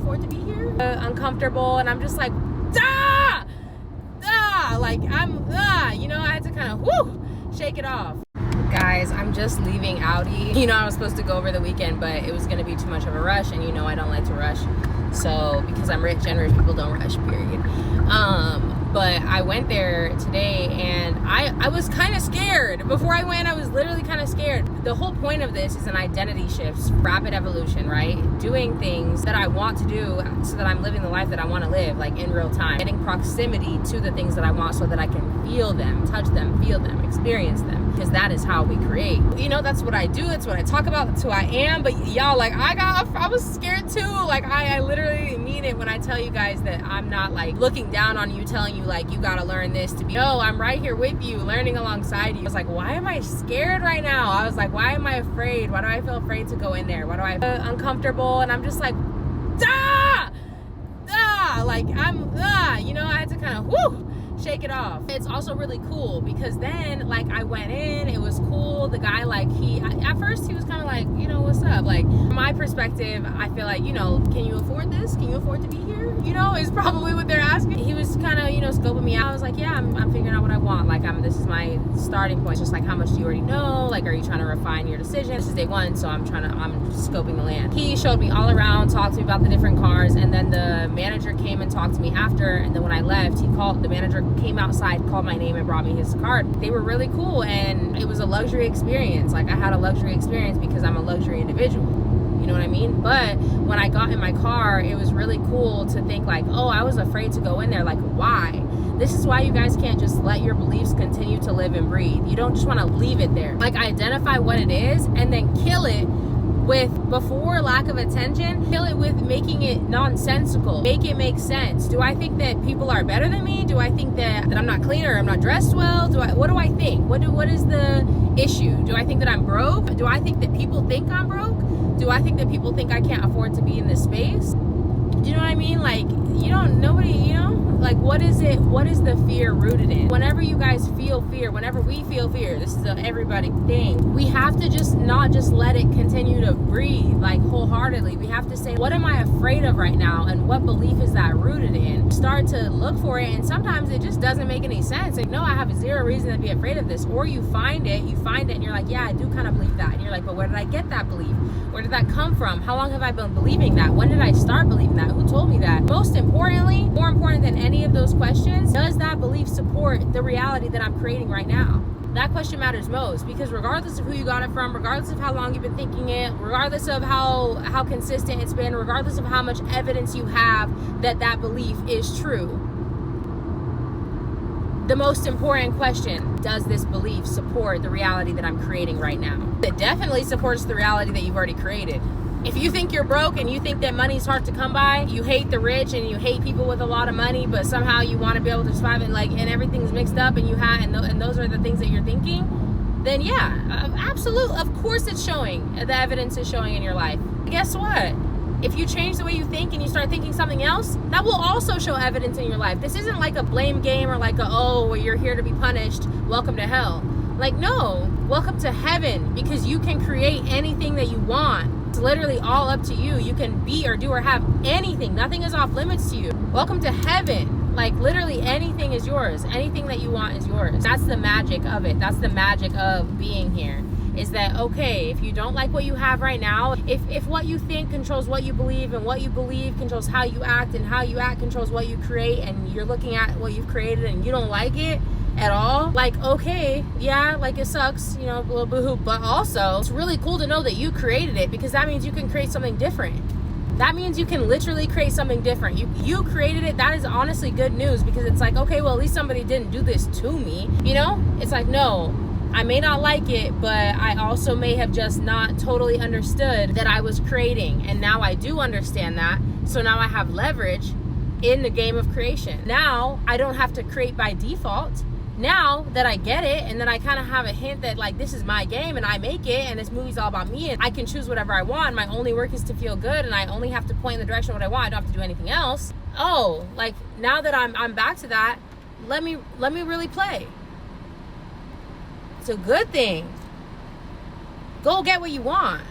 afford to be here? Uncomfortable, and I'm just like, like I had to kind of shake it off. Guys, I'm just leaving Audi. I was supposed to go over the weekend, but it was gonna be too much of a rush, and I don't like to rush. So, because I'm rich and rich people don't rush, period. But I went there today, and I was kind of scared. Before I went, I was literally kind of scared. The whole point of this is an identity shift, rapid evolution, right? Doing things that I want to do so that I'm living the life that I want to live, like in real time. Getting proximity to the things that I want so that I can feel them, touch them, feel them, experience them. Because that is how we create. That's what I do. It's what I talk about. That's who I am. But y'all, like, I was scared too. Like, I literally mean it when I tell you guys that I'm not like looking down on you, telling you like you gotta learn this to be. No, I'm right here with you, learning alongside you. I was like, why am I scared right now? I was like, why am I afraid? Why do I feel afraid to go in there? Why do I feel uncomfortable? And I'm just like, like I had to kind of shake it off. It's also really cool because then like I went in, it was cool. The guy, like, at first he was kind of like, what's up? Like, from my perspective, I feel like, can you afford this? Can you afford to be here? Is probably what they're asking. He was kind of, scoping me out. I was like, yeah, I'm figuring out what I want. Like, this is my starting point. It's just like, how much do you already know? Like, are you trying to refine your decision? This is day one, so I'm scoping the land. He showed me all around, talked to me about the different cars, and then the manager came and talked to me after, and then when I left, the manager came outside, called my name, and brought me his card. They were really cool, and it was a luxury experience. Like, I had a luxury experience because I'm a luxury individual. You know what I mean? But when I got in my car, it was really cool to think like, oh, I was afraid to go in there. Like, why? This is why you guys can't just let your beliefs continue to live and breathe. You don't just want to leave it there. Like, identify what it is and then kill it with, before lack of attention, kill it with making it nonsensical. Make it make sense. Do I think that people are better than me? Do I think that I'm not clean or I'm not dressed well? What do I think? What is the issue? Do I think that I'm broke? Do I think that people think I'm broke? Do I think that people think I can't afford to be in this space? Do you know what I mean? Like, like, what is the fear rooted in? Whenever you guys feel fear, whenever we feel fear, this is a everybody thing, we have to just not just let it continue to breathe like wholeheartedly. We have to say, what am I afraid of right now, and what belief is that rooted in? Start to look for it, and sometimes it just doesn't make any sense. Like, no, I have zero reason to be afraid of this. Or you find it, and you're like, yeah, I do kind of believe that. And you're like, but where did I get that belief? Where did that come from? How long have I been believing that? When did I start believing that? Who told me that? Most importantly, more important than any of those questions, does that belief support the reality that I'm creating right now? That question matters most, because regardless of who you got it from, regardless of how long you've been thinking it, regardless of how consistent it's been, regardless of how much evidence you have that belief is true, the most important question, does this belief support the reality that I'm creating right now? It definitely supports the reality that you've already created. If you think you're broke and you think that money's hard to come by, you hate the rich and you hate people with a lot of money, but somehow you want to be able to survive and everything's mixed up and those are the things that you're thinking, then yeah, absolutely, of course it's showing. The evidence is showing in your life. Guess what? If you change the way you think and you start thinking something else, that will also show evidence in your life. This isn't like a blame game or like you're here to be punished, welcome to hell. Like, no, welcome to heaven, because you can create anything that you want. It's literally all up to you. You can be or do or have anything. Nothing is off limits to you. Welcome to heaven. Like, literally anything is yours. Anything that you want is yours. That's the magic of it. That's the magic of being here. Is that, okay, if you don't like what you have right now, if what you think controls what you believe, and what you believe controls how you act, and how you act controls what you create, and you're looking at what you've created and you don't like it at all, like, okay, yeah, like, it sucks, a little boo-hoo, but also it's really cool to know that you created it, because that means you can create something different. That means you can literally create something different. You created it. That is honestly good news, because it's like, okay, well, at least somebody didn't do this to me, It's like, no, I may not like it, but I also may have just not totally understood that I was creating. And now I do understand that. So now I have leverage in the game of creation. Now I don't have to create by default. Now that I get it, and then I kind of have a hint that, like, this is my game and I make it, and this movie's all about me, and I can choose whatever I want. My only work is to feel good, and I only have to point in the direction of what I want. I don't have to do anything else. Oh, like, now that I'm back to that, let me really play. It's a good thing. Go get what you want.